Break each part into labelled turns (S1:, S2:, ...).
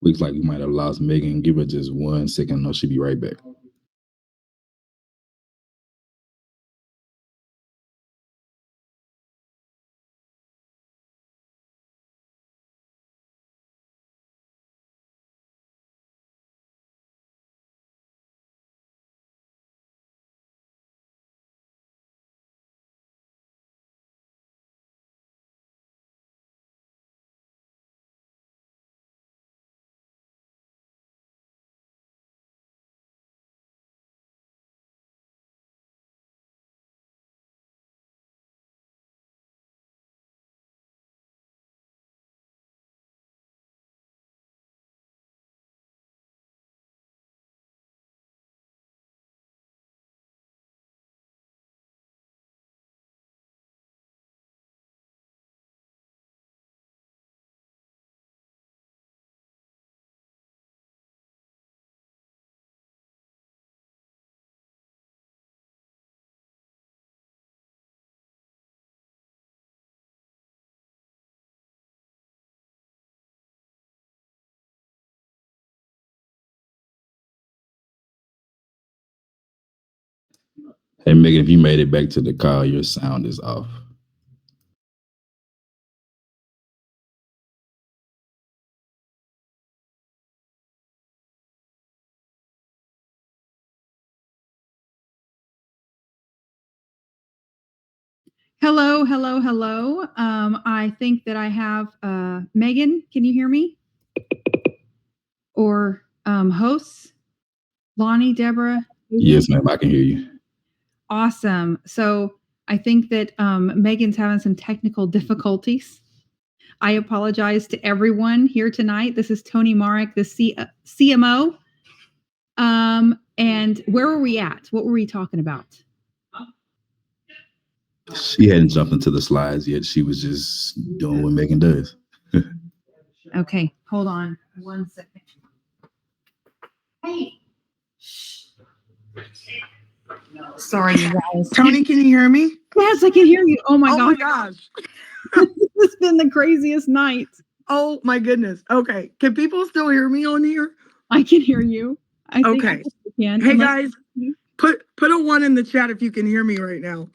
S1: Looks like we might have lost Megan. Give her just 1 second. No, she'll be right back. Hey, Megan, if you made it back to the call, your sound is off.
S2: Hello, hello, hello. I think that I have Megan. Can you hear me? Or hosts, Lonnie, Deborah?
S1: Yes, ma'am, I can hear you.
S2: Awesome. So I think that Megan's having some technical difficulties. I apologize to everyone here tonight. This is Tony Marek, the CMO. And where were we at? What were we talking about?
S1: She hadn't jumped into the slides yet. She was just doing what Megan does.
S2: Okay, hold on 1 second. Hey. Sorry, you guys.
S3: Tony, can you hear me?
S2: Yes, I can hear you. Oh my
S3: gosh.
S2: This has been the craziest night.
S3: Oh my goodness. Okay. Can people still hear me on here?
S2: I can hear you. I think
S3: Okay.
S2: I can.
S3: Hey guys, put a 1 in the chat if you can hear me right now.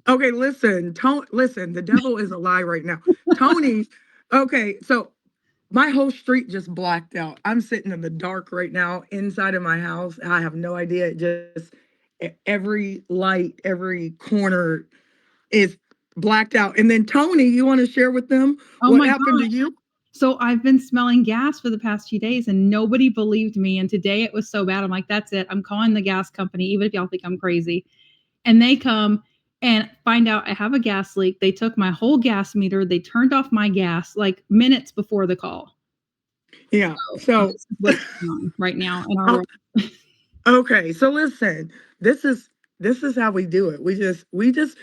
S3: Okay, listen, the devil is a lie right now. Tony, okay, so my whole street just blacked out. I'm sitting in the dark right now inside of my house. I have no idea. It just every light, every corner is blacked out. And then Tony, you want to share with them what happened to you?
S2: So I've been smelling gas for the past few days and nobody believed me. And today it was so bad. I'm like, that's it. I'm calling the gas company, even if y'all think I'm crazy. And they come and find out I have a gas leak. They took my whole gas meter. They turned off my gas like minutes before the call.
S3: Yeah. So
S2: what's going on right now in our world.
S3: Okay. So listen, this is how we do it. We just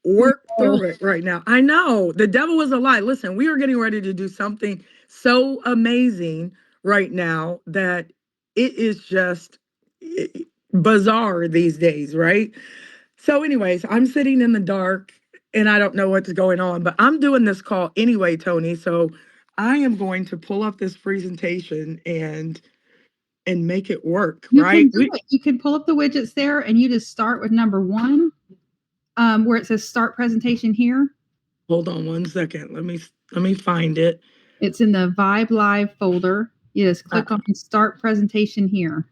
S3: work through it right now. I know the devil is a lie. Listen, we are getting ready to do something so amazing right now that it is just bizarre these days, right? So anyways, I'm sitting in the dark and I don't know what's going on, but I'm doing this call anyway, Tony. So I am going to pull up this presentation and make it work, right?
S2: You can pull up the widgets there and you just start with number 1, where it says start presentation here.
S3: Hold on 1 second. Let me find it.
S2: It's in the VYB Live folder. You just click on start presentation here.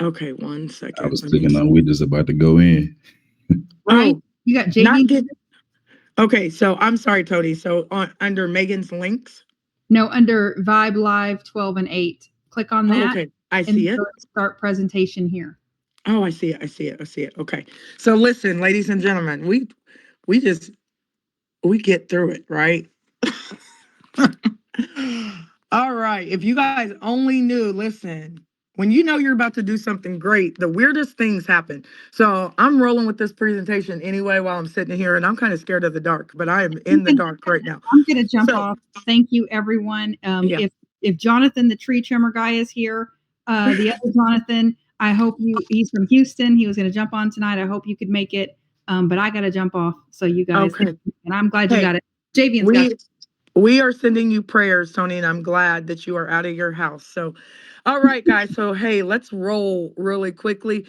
S3: Okay, 1 second.
S1: I was clicking on we're just about to go in.
S2: Right? You got JD.
S3: Okay, so I'm sorry, Tony. So under Megan's links?
S2: No, under VYB Live 12 and 8. Click on that.
S3: Okay, I see it.
S2: Start presentation here.
S3: Oh, I see it. Okay. So listen, ladies and gentlemen, we get through it, right? All right. If you guys only knew, listen, when you know you're about to do something great, the weirdest things happen. So I'm rolling with this presentation anyway while I'm sitting here, and I'm kind of scared of the dark, but I am in the dark right now.
S2: I'm going to jump off. Thank you, everyone. If Jonathan, the tree trimmer guy, is here, the other Jonathan, I hope he's from Houston. He was going to jump on tonight. I hope you could make it. But I got to jump off. So you guys, and I'm glad you got it. Javian's got it.
S3: We are sending you prayers, Tony, and I'm glad that you are out of your house. So, all right, guys. So, hey, let's roll really quickly.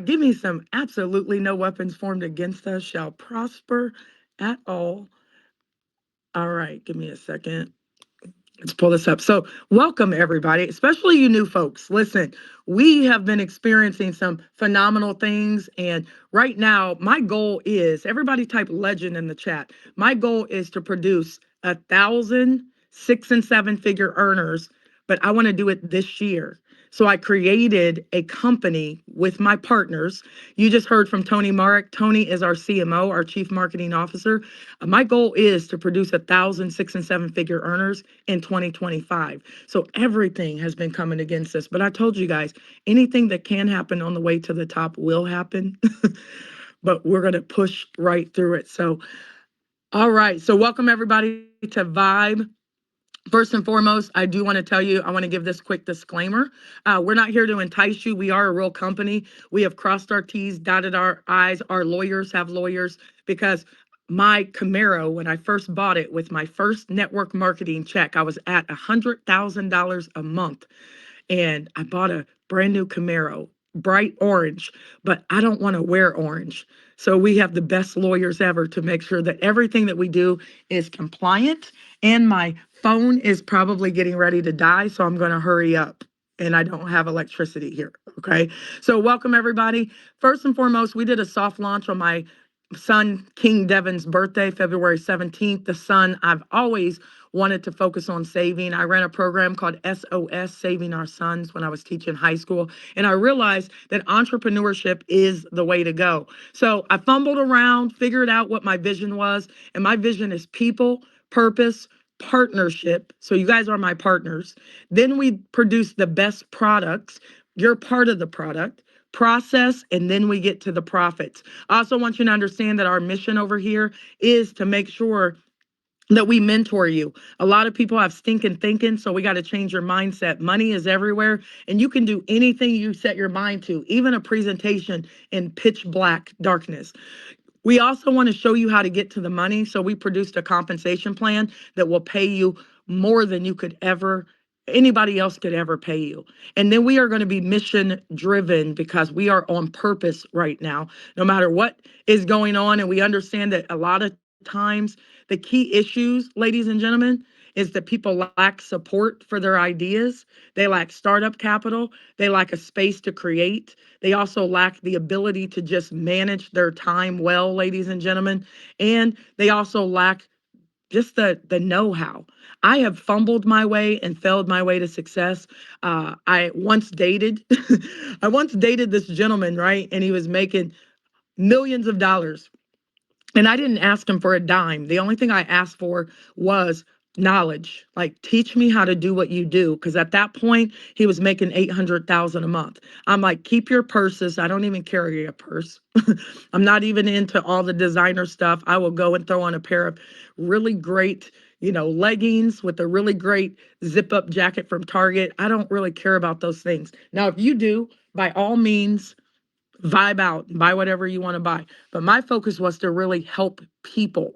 S3: Give me some absolutely no weapons formed against us shall prosper at all. All right, give me a second. Let's pull this up. So, welcome everybody, especially you new folks. Listen, we have been experiencing some phenomenal things. And right now, my goal is everybody type legend in the chat. My goal is to produce 1,000 and 7 figure earners, but I want to do it this year. So I created a company with my partners. You just heard from Tony Marek. Tony is our CMO, our Chief Marketing Officer. My goal is to produce 1,000 and 7 figure earners in 2025. So everything has been coming against us. But I told you guys, anything that can happen on the way to the top will happen. But we're going to push right through it. So, all right. So welcome everybody to VYB. First and foremost, I do want to tell you, I want to give this quick disclaimer. We're not here to entice you. We are a real company. We have crossed our T's, dotted our I's. Our lawyers have lawyers because my Camaro, when I first bought it with my first network marketing check, I was at $100,000 a month. And I bought a brand new Camaro, bright orange, but I don't want to wear orange. So we have the best lawyers ever to make sure that everything that we do is compliant. And my phone is probably getting ready to die, so I'm going to hurry up. And I don't have electricity here. Okay. So welcome everybody. First and foremost, we did a soft launch on my son King Devin's birthday, February 17th. The son I've always wanted to focus on saving. I ran a program called SOS, Saving Our Sons, when I was teaching high school. And I realized that entrepreneurship is the way to go. So I fumbled around, figured out what my vision was. And my vision is people, purpose, partnership. So you guys are my partners. Then we produce the best products. You're part of the product process, and then we get to the profits. I also want you to understand that our mission over here is to make sure that we mentor you. A lot of people have stinking thinking, so we got to change your mindset. Money is everywhere, and you can do anything you set your mind to, even a presentation in pitch black darkness. We also want to show you how to get to the money, so we produced a compensation plan that will pay you more than anybody else could ever pay you. And then we are going to be mission driven because we are on purpose right now, no matter what is going on. And we understand that a lot of times the key issues, ladies and gentlemen, is that people lack support for their ideas. They lack startup capital. They lack a space to create. They also lack the ability to just manage their time well, ladies and gentlemen. And they also lack just the know-how. I have fumbled my way and failed my way to success. I once dated, I once dated this gentleman, right? And he was making millions of dollars. And I didn't ask him for a dime. The only thing I asked for was knowledge. Like, teach me how to do what you do. Because at that point, he was making 800,000 a month. I'm like, keep your purses. I don't even carry a purse. I'm not even into all the designer stuff. I will go and throw on a pair of really great, leggings with a really great zip up jacket from Target. I don't really care about those things. Now, if you do, by all means, vibe out, buy whatever you want to buy. But my focus was to really help people,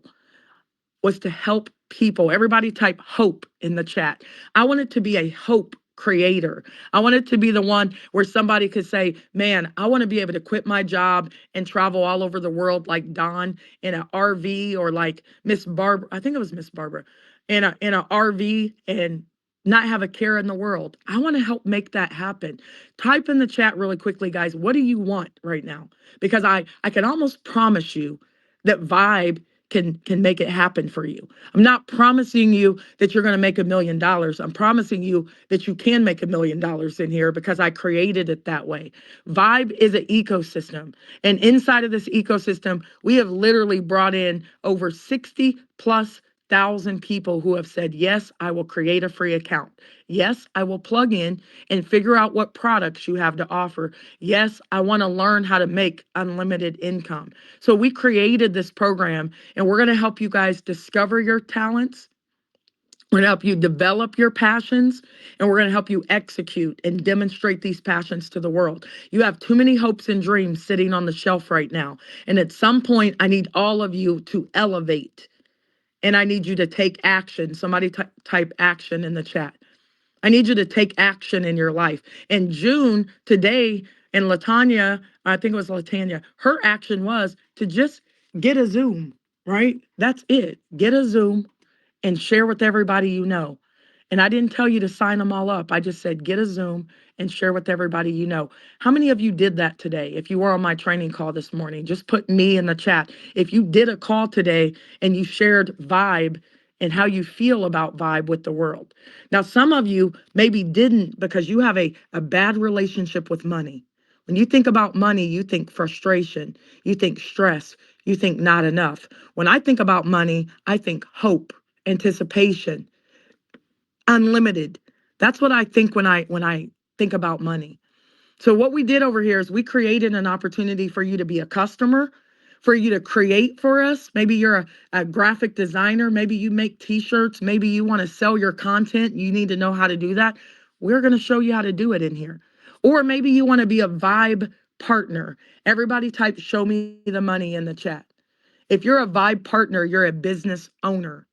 S3: Everybody type hope in the chat. I wanted to be a hope creator. I wanted to be the one where somebody could say, man, I want to be able to quit my job and travel all over the world like Don in an RV, or like Miss Barbara, I think it was Miss Barbara, in a RV, and not have a care in the world. I want to help make that happen. Type in the chat really quickly, guys. What do you want right now? Because I can almost promise you that Vibe can make it happen for you. I'm not promising you that you're going to make $1 million. I'm promising you that you can make $1 million in here because I created it that way. Vibe is an ecosystem. And inside of this ecosystem, we have literally brought in over 60 plus thousand people who have said, yes, I will create a free account. Yes, I will plug in and figure out what products you have to offer. Yes, I want to learn how to make unlimited income. So we created this program, and we're going to help you guys discover your talents. We're going to help you develop your passions, and we're going to help you execute and demonstrate these passions to the world. You have too many hopes and dreams sitting on the shelf right now. And at some point, I need all of you to elevate and I need you to take action. Somebody type action in the chat. I need you to take action in your life. In June, today, and Latanya, I think it was Latanya, her action was to just get a Zoom, right? That's it. Get a Zoom and share with everybody you know. And I didn't tell you to sign them all up. I just said, get a Zoom and share with everybody you know. How many of you did that today? If you were on my training call this morning, just put me in the chat. If you did a call today and you shared VYB and how you feel about VYB with the world. Now, some of you maybe didn't because you have a bad relationship with money. When you think about money, you think frustration, you think stress, you think not enough. When I think about money, I think hope, anticipation, unlimited. That's what I think when I think about money. So what we did over here is we created an opportunity for you to be a customer, for you to create for us. Maybe you're a graphic designer, maybe you make t-shirts, maybe you want to sell your content, you need to know how to do that. We're going to show you how to do it in here. Or maybe you want to be a VYB partner. Everybody type show me the money in the chat. If you're a VYB partner, you're a business owner.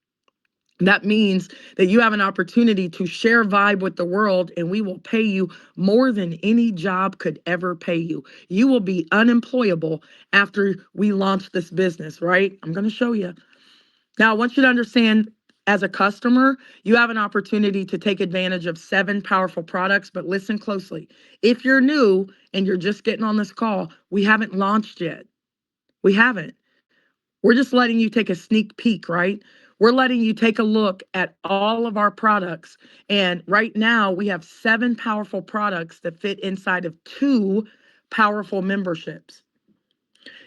S3: That means that you have an opportunity to share VYB with the world, and we will pay you more than any job could ever pay you. You will be unemployable after we launch this business, right? I'm going to show you. Now, I want you to understand, as a customer, you have an opportunity to take advantage of 7 powerful products, but listen closely. If you're new and you're just getting on this call, we haven't launched yet. We haven't. We're just letting you take a sneak peek, right? We're letting you take a look at all of our products. And right now, we have 7 powerful products that fit inside of 2 powerful memberships.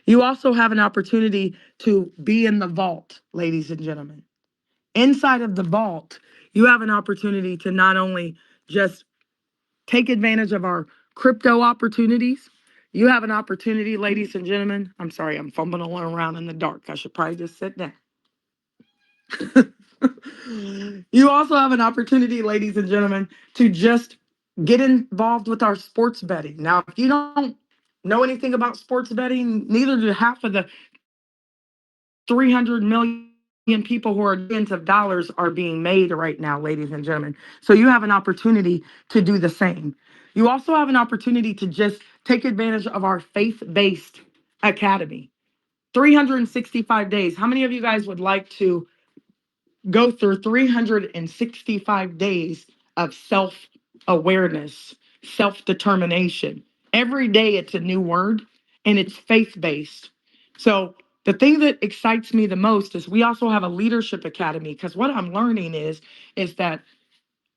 S3: You also have an opportunity to be in the vault, ladies and gentlemen. Inside of the vault, you have an opportunity to not only just take advantage of our crypto opportunities. You have an opportunity, ladies and gentlemen. I'm sorry, I'm fumbling around in the dark. I should probably just sit down. You also have an opportunity, ladies and gentlemen, to just get involved with our sports betting. Now, if you don't know anything about sports betting, neither do half of the 300 million people who are billions of dollars are being made right now, ladies and gentlemen. So you have an opportunity to do the same. You also have an opportunity to just take advantage of our faith-based academy. 365 days. How many of you guys would like to go through 365 days of self-awareness, self-determination? Every day it's a new word and it's faith-based. So the thing that excites me the most is we also have a leadership academy, because what I'm learning is that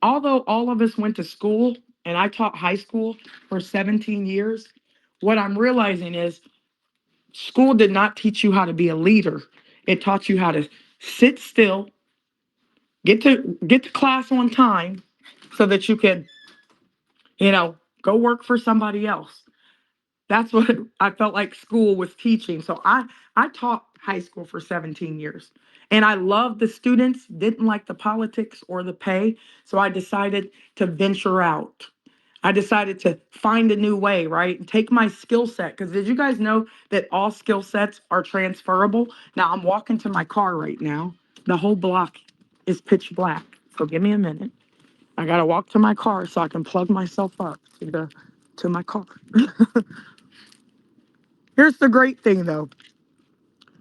S3: although all of us went to school and I taught high school for 17 years, what I'm realizing is school did not teach you how to be a leader. It taught you how to sit still, get to class on time so that you can, go work for somebody else. That's what I felt like school was teaching. So I taught high school for 17 years. And I loved the students, didn't like the politics or the pay. So I decided to venture out. I decided to find a new way, right? And take my skill set. Because did you guys know that all skill sets are transferable? Now I'm walking to my car right now. The whole block is pitch black. So give me a minute. I gotta walk to my car so I can plug myself up to my car. Here's the great thing though.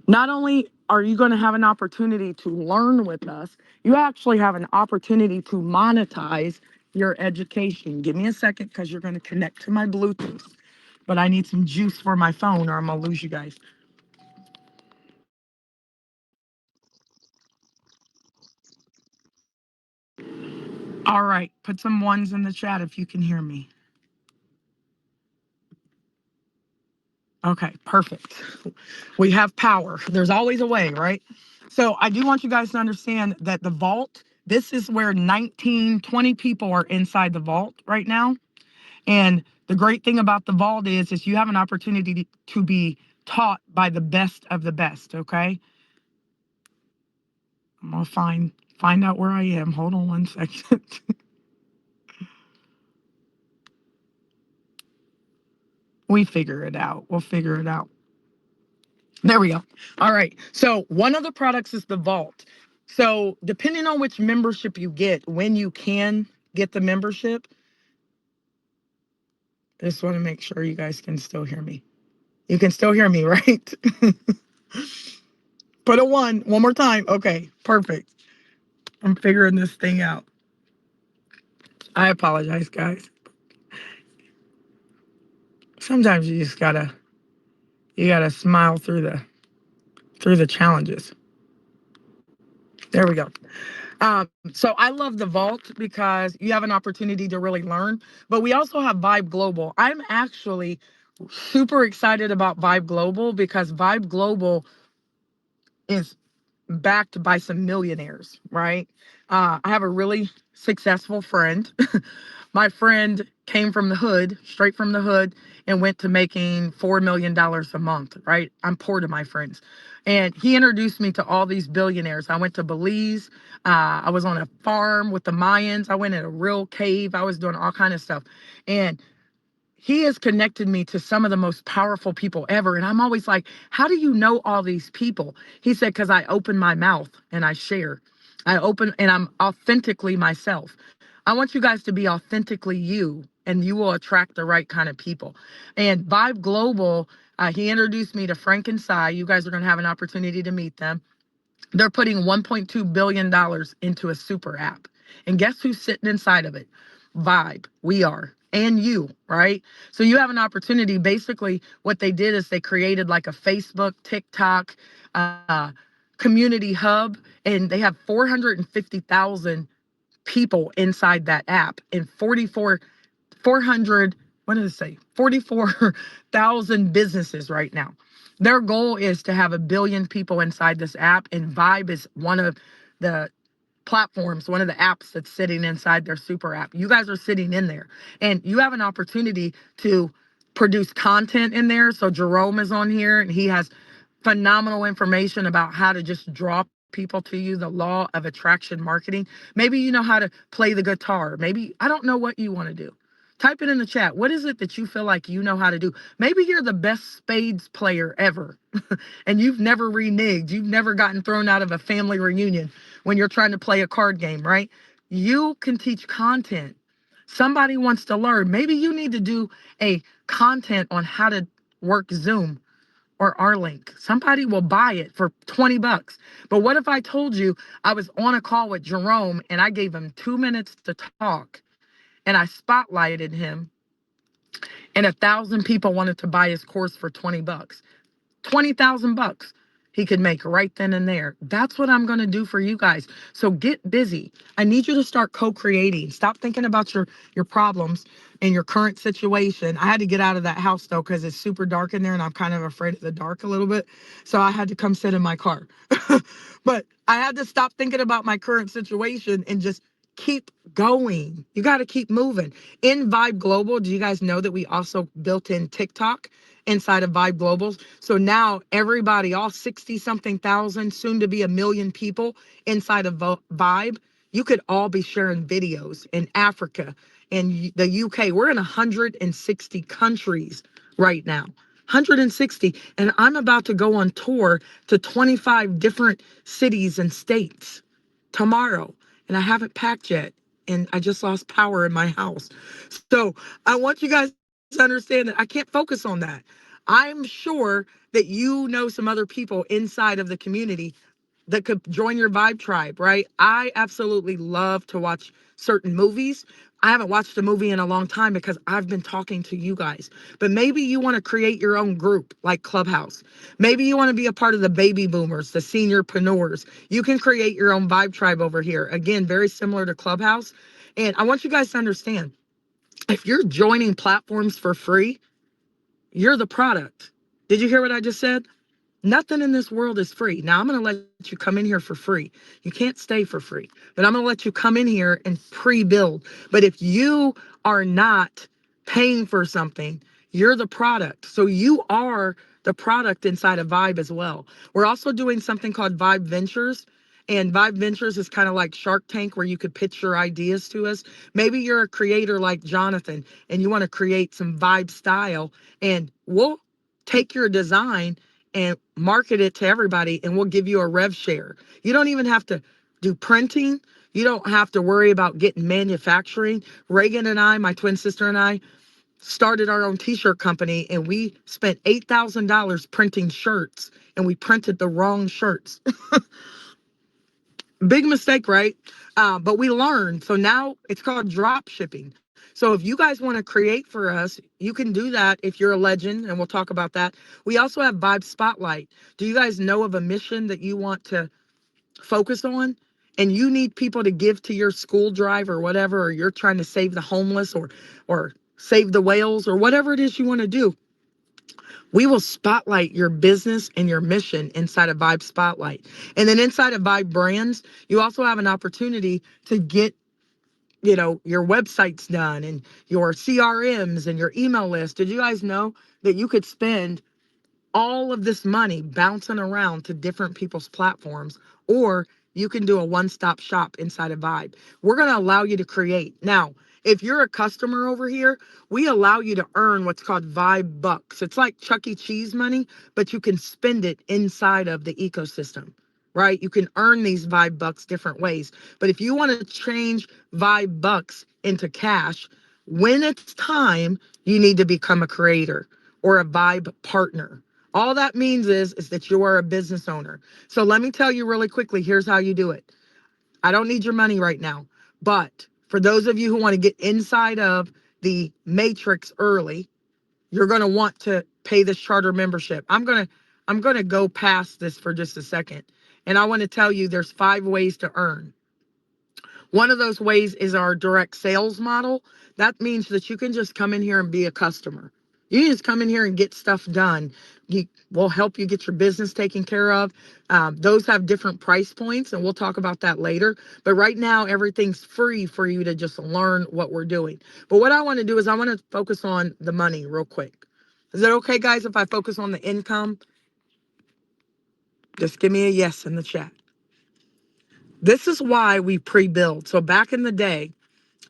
S3: Not only are you going to have an opportunity to learn with us, you actually have an opportunity to monetize your education. Give me a second because you're going to connect to my Bluetooth, but I need some juice for my phone or I'm going to lose you guys. All right, put some ones in the chat if you can hear me. Okay, perfect. We have power. There's always a way, right? So I do want you guys to understand that the vault, this is where 19, 20 people are inside the vault right now. And the great thing about the vault is you have an opportunity to be taught by the best of the best, okay? I'm gonna find out where I am. Hold on one second. We figure it out. We'll figure it out. There we go. All right. So one of the products is the vault. So depending on which membership you get, when you can get the membership, I just want to make sure you guys can still hear me. You can still hear me, right? Put a one more time. Okay, perfect. I'm figuring this thing out. I apologize, guys. Sometimes you just gotta smile through the challenges. There we go. So I love the vault because you have an opportunity to really learn, but we also have VYB Global. I'm actually super excited about VYB Global because VYB Global is backed by some millionaires, right? I have a really successful friend. My friend came from the hood, straight from the hood, and went to making $4 million a month, right? I'm poor to my friends. And he introduced me to all these billionaires. I went to Belize. I was on a farm with the Mayans. I went in a real cave. I was doing all kind of stuff. And he has connected me to some of the most powerful people ever. And I'm always like, how do you know all these people? He said, because I open my mouth and I share. I open and I'm authentically myself. I want you guys to be authentically you, and you will attract the right kind of people. And VYB Global, he introduced me to Frank and Cy. You guys are going to have an opportunity to meet them. They're putting $1.2 billion into a super app. And guess who's sitting inside of it? VYB. We are. And you, right? So you have an opportunity. Basically, what they did is they created like a Facebook, TikTok, community hub, and they have 450,000 people inside that app and 400, what did it say? 44,000 businesses right now. Their goal is to have 1 billion people inside this app, and VYB is one of the platforms, one of the apps that's sitting inside their super app. You guys are sitting in there, and you have an opportunity to produce content in there. So Jerome is on here, and he has phenomenal information about how to just draw people to you, the law of attraction marketing. Maybe you know how to play the guitar. Maybe, I don't know what you want to do. Type it in the chat. What is it that you feel like you know how to do? Maybe you're the best spades player ever and you've never reneged. You've never gotten thrown out of a family reunion when you're trying to play a card game, right? You can teach content. Somebody wants to learn. Maybe you need to do a content on how to work Zoom or our link. Somebody will buy it for 20 bucks. But what if I told you I was on a call with Jerome and I gave him 2 minutes to talk and I spotlighted him and 1,000 people wanted to buy his course for 20 bucks. 20,000 bucks he could make right then and there. That's what I'm going to do for you guys. So get busy. I need you to start co-creating. Stop thinking about your problems and your current situation. I had to get out of that house though because it's super dark in there and I'm kind of afraid of the dark a little bit. So I had to come sit in my car. But I had to stop thinking about my current situation and just keep going. You got to keep moving. In VYB Global, do you guys know that we also built in TikTok inside of VYB Global? So now everybody, all 60 something thousand, soon to be 1 million people inside of VYB, you could all be sharing videos in Africa and the UK. We're in 160 countries right now. 160. And I'm about to go on tour to 25 different cities and states tomorrow. And I haven't packed yet. And I just lost power in my house. So I want you guys to understand that I can't focus on that. I'm sure that you know some other people inside of the community that could join your VYB tribe, right? I absolutely love to watch certain movies. I haven't watched a movie in a long time because I've been talking to you guys. But maybe you want to create your own group like Clubhouse. Maybe you want to be a part of the baby boomers, the seniorpreneurs. You can create your own VYB tribe over here. Again, very similar to Clubhouse. And I want you guys to understand, if you're joining platforms for free, you're the product. Did you hear what I just said? Nothing in this world is free. Now, I'm going to let you come in here for free. You can't stay for free, but I'm going to let you come in here and pre-build. But if you are not paying for something, you're the product. So you are the product inside of VYB as well. We're also doing something called VYB Ventures. And VYB Ventures is kind of like Shark Tank where you could pitch your ideas to us. Maybe you're a creator like Jonathan and you want to create some VYB style, and we'll take your design and market it to everybody, and we'll give you a rev share. You don't even have to do printing. You don't have to worry about getting manufacturing. Reagan and I, my twin sister and I, started our own t-shirt company, and we spent $8,000 printing shirts, and we printed the wrong shirts. Big mistake, right? But we learned. So now it's called drop shipping. So if you guys want to create for us, you can do that if you're a legend, and we'll talk about that. We also have VYB Spotlight. Do you guys know of a mission that you want to focus on? And you need people to give to your school drive or whatever, or you're trying to save the homeless, or save the whales, or whatever it is you want to do. We will spotlight your business and your mission inside of VYB Spotlight. And then inside of VYB Brands, you also have an opportunity to get, your websites done and your CRMs and your email list. Did you guys know that you could spend all of this money bouncing around to different people's platforms, or you can do a one-stop shop inside of VYB? We're going to allow you to create. Now, if you're a customer over here, we allow you to earn what's called VYB bucks. It's like Chuck E. Cheese money, but you can spend it inside of the ecosystem, right? You can earn these VYB bucks different ways. But if you want to change VYB bucks into cash, when it's time, you need to become a creator or a VYB partner. All that means is that you are a business owner. So let me tell you really quickly, here's how you do it. I don't need your money right now, but for those of you who want to get inside of the matrix early, you're going to want to pay this charter membership. I'm going to go past this for just a second. And I want to tell you there's 5 ways to earn. One of those ways is our direct sales model. That means that you can just come in here and be a customer. You can just come in here and get stuff done. We'll help you get your business taken care of. Those have different price points, and we'll talk about that later. But right now, everything's free for you to just learn what we're doing. But what I want to do is I want to focus on the money real quick. Is it okay, guys, if I focus on the income? Just give me a yes in the chat. This is why we pre-build. So back in the day,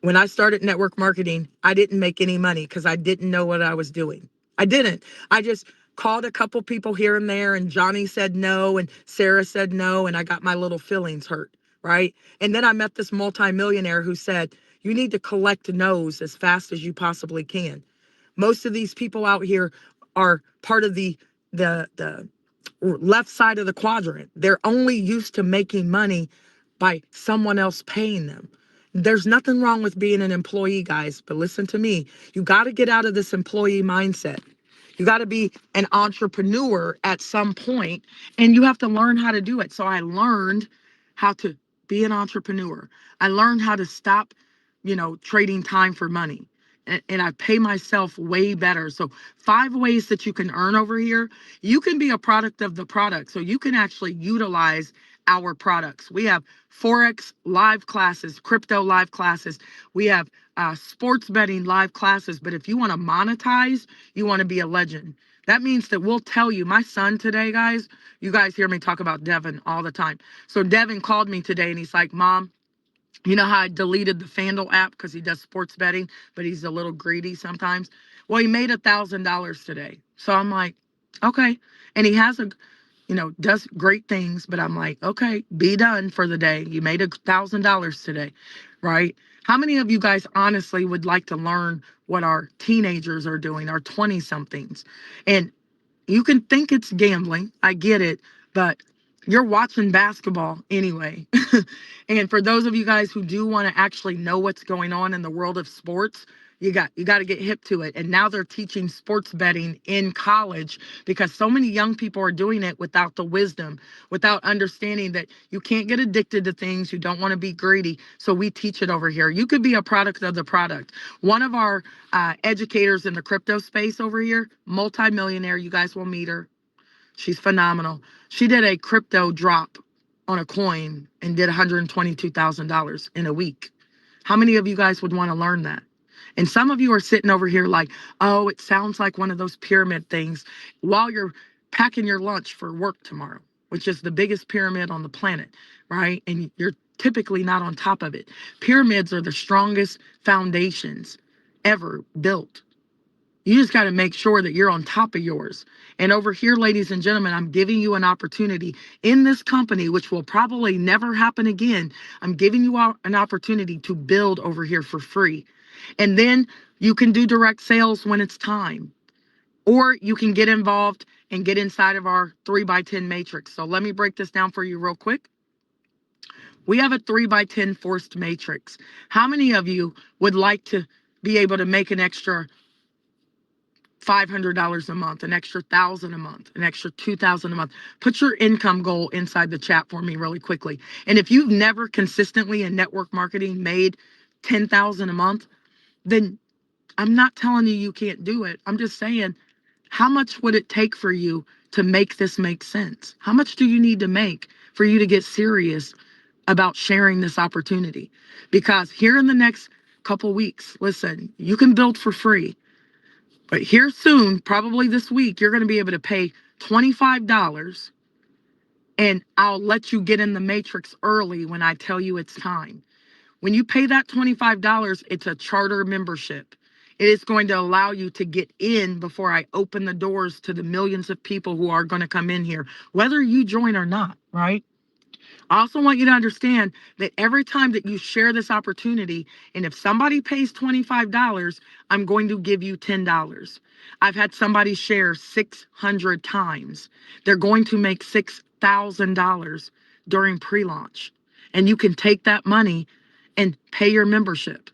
S3: when I started network marketing, I didn't make any money because I didn't know what I was doing. I didn't. I just called a couple people here and there, and Johnny said no, and Sarah said no, and I got my little feelings hurt, right? And then I met this multimillionaire who said, you need to collect no's as fast as you possibly can. Most of these people out here are part of the left side of the quadrant. They're only used to making money by someone else paying them. There's nothing wrong with being an employee, guys, but listen to me. You got to get out of this employee mindset. You got to be an entrepreneur at some point, and you have to learn how to do it. So I learned how to be an entrepreneur. I learned how to stop, trading time for money. And I pay myself way better. So 5 ways that you can earn over here. You can be a product of the product. So you can actually utilize our products. We have Forex live classes, crypto live classes. We have sports betting live classes. But if you want to monetize, you want to be a legend. That means that we'll tell you. My son today, guys, you guys hear me talk about Devin all the time. So Devin called me today and he's like, Mom, you know how I deleted the FanDuel app because he does sports betting, but he's a little greedy sometimes. Well, he made $1,000 today. So I'm like, okay. And he has does great things, but I'm like, okay, be done for the day. You made $1,000 today, right? How many of you guys honestly would like to learn what our teenagers are doing, our 20 somethings? And you can think it's gambling. I get it, but you're watching basketball anyway. And for those of you guys who do want to actually know what's going on in the world of sports, you got to get hip to it. And now they're teaching sports betting in college because so many young people are doing it without the wisdom, without understanding that you can't get addicted to things. You don't want to be greedy. So we teach it over here. You could be a product of the product. One of our educators in the crypto space over here, multimillionaire, you guys will meet her. She's phenomenal. She did a crypto drop on a coin and did $122,000 in a week. How many of you guys would want to learn that? And some of you are sitting over here like, oh, it sounds like one of those pyramid things while you're packing your lunch for work tomorrow, which is the biggest pyramid on the planet, right? And you're typically not on top of it. Pyramids are the strongest foundations ever built. You just got to make sure that you're on top of yours. And over here, ladies and gentlemen, I'm giving you an opportunity in this company, which will probably never happen again. I'm giving you an opportunity to build over here for free. And then you can do direct sales when it's time, or you can get involved and get inside of our 3x10 matrix. So let me break this down for you real quick. We have a 3x10 forced matrix. How many of you would like to be able to make an extra $500 a month, an extra $1,000 a month, an extra $2,000 a month? Put your income goal inside the chat for me really quickly. And if you've never consistently in network marketing made $10,000 a month, then I'm not telling you can't do it. I'm just saying, how much would it take for you to make this make sense? How much do you need to make for you to get serious about sharing this opportunity? Because here in the next couple weeks, listen, you can build for free. But here soon, probably this week, you're going to be able to pay $25, and I'll let you get in the matrix early when I tell you it's time. When you pay that $25, it's a charter membership. It is going to allow you to get in before I open the doors to the millions of people who are going to come in here, whether you join or not, right? I also want you to understand that every time that you share this opportunity, and if somebody pays $25, I'm going to give you $10. I've had somebody share 600 times. They're going to make $6,000 during pre-launch. And you can take that money and pay your membership.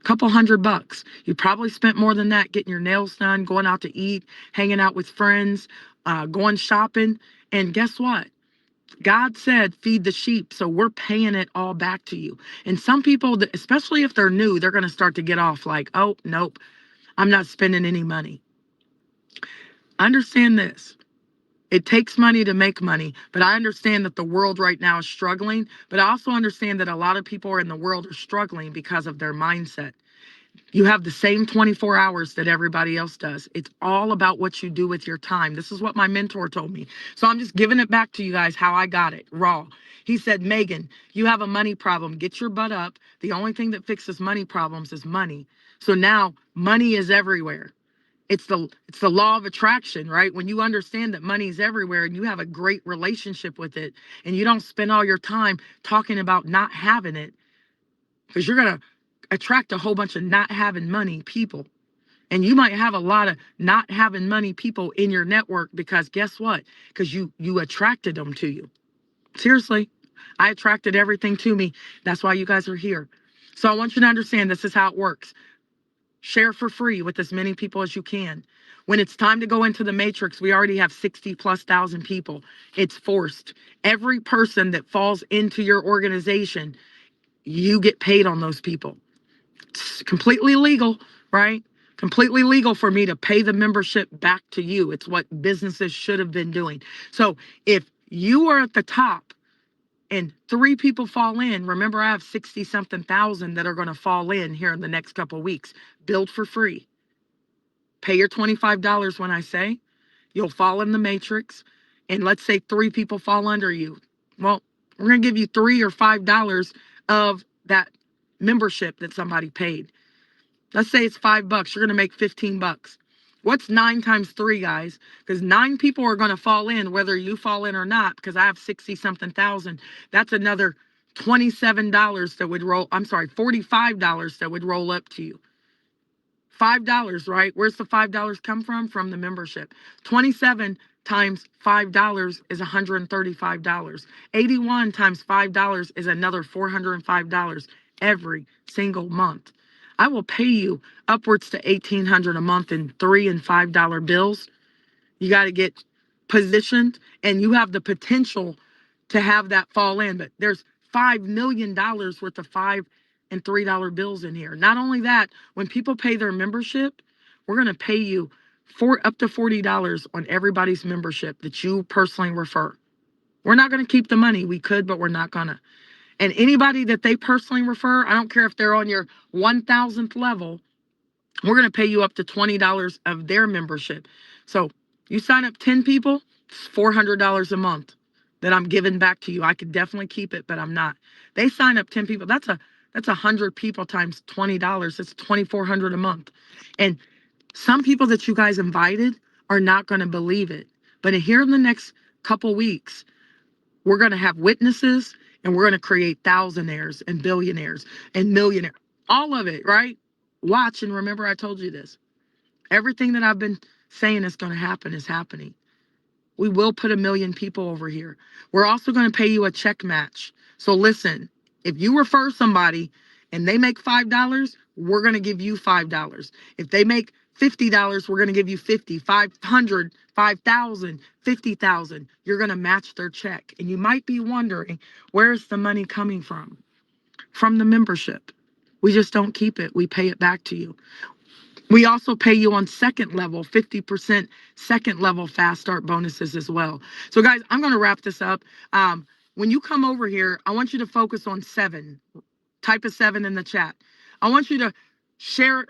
S3: A couple $100. You probably spent more than that getting your nails done, going out to eat, hanging out with friends, going shopping. And guess what? God said, feed the sheep. So we're paying it all back to you. And some people, especially if they're new, they're going to start to get off like, oh, nope, I'm not spending any money. Understand this. It takes money to make money, but I understand that the world right now is struggling. But I also understand that a lot of people in the world are struggling because of their mindset. You have the same 24 hours that everybody else does. It's all about what you do with your time. This is what my mentor told me. So I'm just giving it back to you guys how I got it raw. He said, Megan, you have a money problem. Get your butt up. The only thing that fixes money problems is money. So now money is everywhere. It's the law of attraction, right? When you understand that money is everywhere and you have a great relationship with it, and you don't spend all your time talking about not having it, because you're going to attract a whole bunch of not having money people. And you might have a lot of not having money people in your network because guess what? Because you attracted them to you. Seriously, I attracted everything to me. That's why you guys are here. So I want you to understand this is how it works. Share for free with as many people as you can. When it's time to go into the matrix, we already have 60,000+ people. It's forced. Every person that falls into your organization, you get paid on those people. It's completely legal, right? Completely legal for me to pay the membership back to you. It's what businesses should have been doing. So if you are at the top and 3 people fall in, remember I have 60 something thousand that are going to fall in here in the next couple of weeks. Build for free. Pay your $25 when I say. You'll fall in the matrix. And let's say 3 people fall under you. Well, we're going to give you $3 or $5 of that membership that somebody paid. Let's say it's $5. You're going to make $15. What's 9 times 3, guys? Because 9 people are going to fall in, whether you fall in or not, because I have 60 something thousand. That's another $27 that would roll. I'm sorry, $45 that would roll up to you. $5, right? Where's the $5 come from? From the membership. 27 times $5 is $135. 81 times $5 is another $405 every single month. I will pay you upwards to $1,800 a month in $3 and $5 bills. You got to get positioned, and you have the potential to have that fall in. But there's $5 million worth of $5 and $3 bills in here. Not only that, when people pay their membership, we're going to pay you up to $40 on everybody's membership that you personally refer. We're not going to keep the money. We could, but we're not going to. And anybody that they personally refer, I don't care if they're on your 1,000th level, we're going to pay you up to $20 of their membership. So you sign up 10 people, it's $400 a month that I'm giving back to you. I could definitely keep it, but I'm not. They sign up 10 people. That's 100 people times $20. It's $2,400 a month. And Some people that you guys invited are not going to believe it. But here in the next couple weeks, we're going to have witnesses and we're going to create thousandaires and billionaires and millionaires. All of it, right? Watch and remember I told you this. Everything that I've been saying is going to happen is happening. We will put 1 million people over here. We're also going to pay you a check match. So listen, if you refer somebody and they make $5, we're going to give you $5. If they make $50, we're going to give you 50, 500, 5,000, 50,000. You're going to match their check. And you might be wondering, where's the money coming from? From the membership. We just don't keep it. We pay it back to you. We also pay you on second level, 50% second level fast start bonuses as well. So guys, I'm going to wrap this up. When you come over here, I want you to focus on 7. Type a 7 in the chat. I want you to share it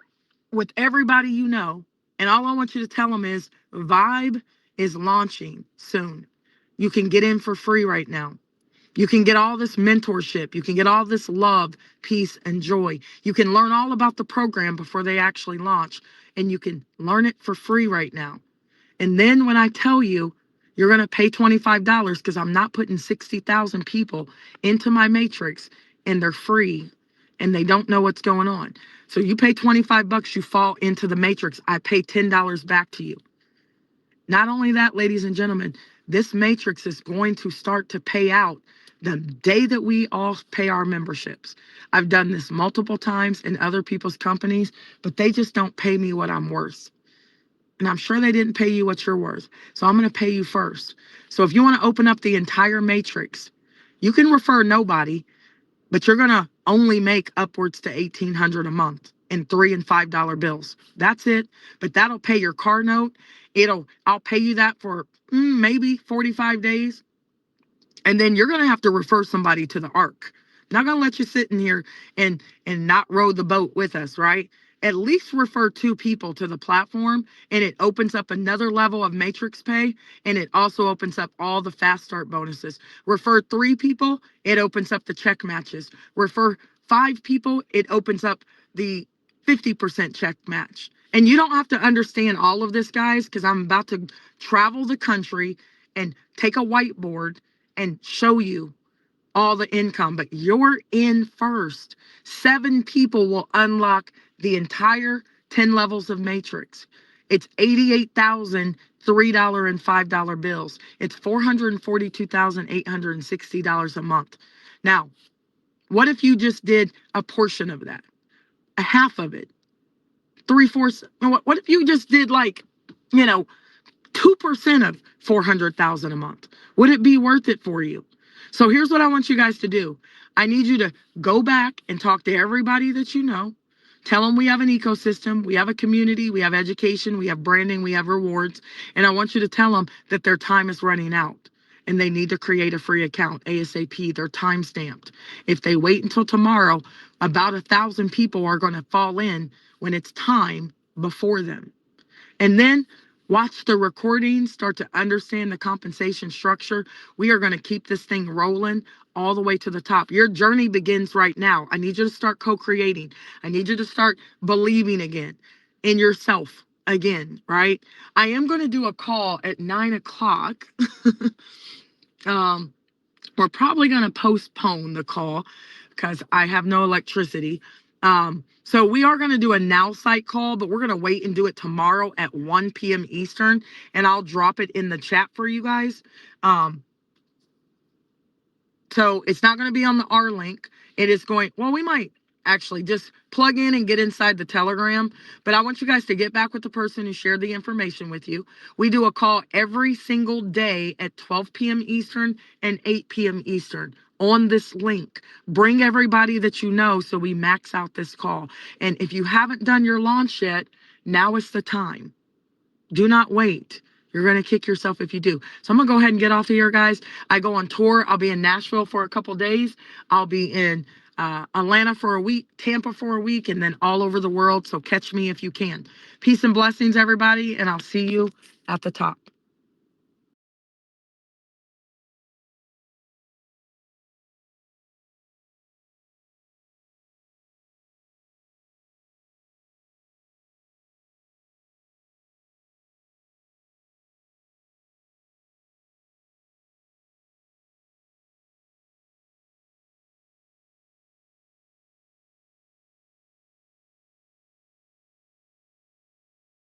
S3: with everybody you know. And all I want you to tell them is VYB is launching soon. You can get in for free right now. You can get all this mentorship. You can get all this love, peace, and joy. You can learn all about the program before they actually launch. And you can learn it for free right now. And then when I tell you, you're going to pay $25 because I'm not putting 60,000 people into my matrix and they're free and they don't know what's going on. So you pay $25, you fall into the matrix. I pay $10 back to you. Not only that, ladies and gentlemen, this matrix is going to start to pay out the day that we all pay our memberships. I've done this multiple times in other people's companies, but they just don't pay me what I'm worth. And I'm sure they didn't pay you what you're worth. So I'm going to pay you first. So if you want to open up the entire matrix, you can refer nobody, but you're going to only make upwards to $1,800 a month in $3 and $5 bills. That's it. But that'll pay your car note. I'll pay you that for maybe 45 days. And then you're going to have to refer somebody to the ark. I'm not going to let you sit in here and not row the boat with us, right? At least refer 2 people to the platform, and it opens up another level of matrix pay, and it also opens up all the fast start bonuses. Refer 3 people, it opens up the check matches. Refer 5 people, it opens up the 50% check match. And you don't have to understand all of this, guys, because I'm about to travel the country and take a whiteboard and show you all the income, but you're in first. 7 people will unlock the entire 10 levels of matrix. It's 88,000 $3 and $5 bills. It's $442,860 a month. Now, what if you just did a portion of that, a half of it, 3/4? What if you just did 2% of 400,000 a month? Would it be worth it for you? So here's what I want you guys to do. I need you to go back and talk to everybody that you know. Tell them we have an ecosystem, we have a community, we have education, we have branding, we have rewards. And I want you to tell them that their time is running out and they need to create a free account ASAP. They're time stamped. If they wait until tomorrow, about 1,000 people are going to fall in when it's time before them. And then watch the recording, start to understand the compensation structure. We are going to keep this thing rolling all the way to the top. Your journey begins right now. I need you to start co-creating. I need you to start believing again in yourself again, right? I am going to do a call at 9 o'clock. We're probably going to postpone the call because I have no electricity. So we are going to do a now site call, but we're going to wait and do it tomorrow at 1 p.m. Eastern, and I'll drop it in the chat for you guys. So it's not going to be on the R link. It is going, well, we might actually just plug in and get inside the Telegram, but I want you guys to get back with the person who shared the information with you. We do a call every single day at 12 p.m. Eastern and 8 p.m. Eastern on this link. Bring everybody that you know so we max out this call. And if you haven't done your launch yet, now is the time. Do not wait. You're going to kick yourself if you do. So I'm going to go ahead and get off of here, guys. I go on tour. I'll be in Nashville for a couple days. I'll be in Atlanta for a week, Tampa for a week, and then all over the world. So catch me if you can. Peace and blessings, everybody, and I'll see you at the top.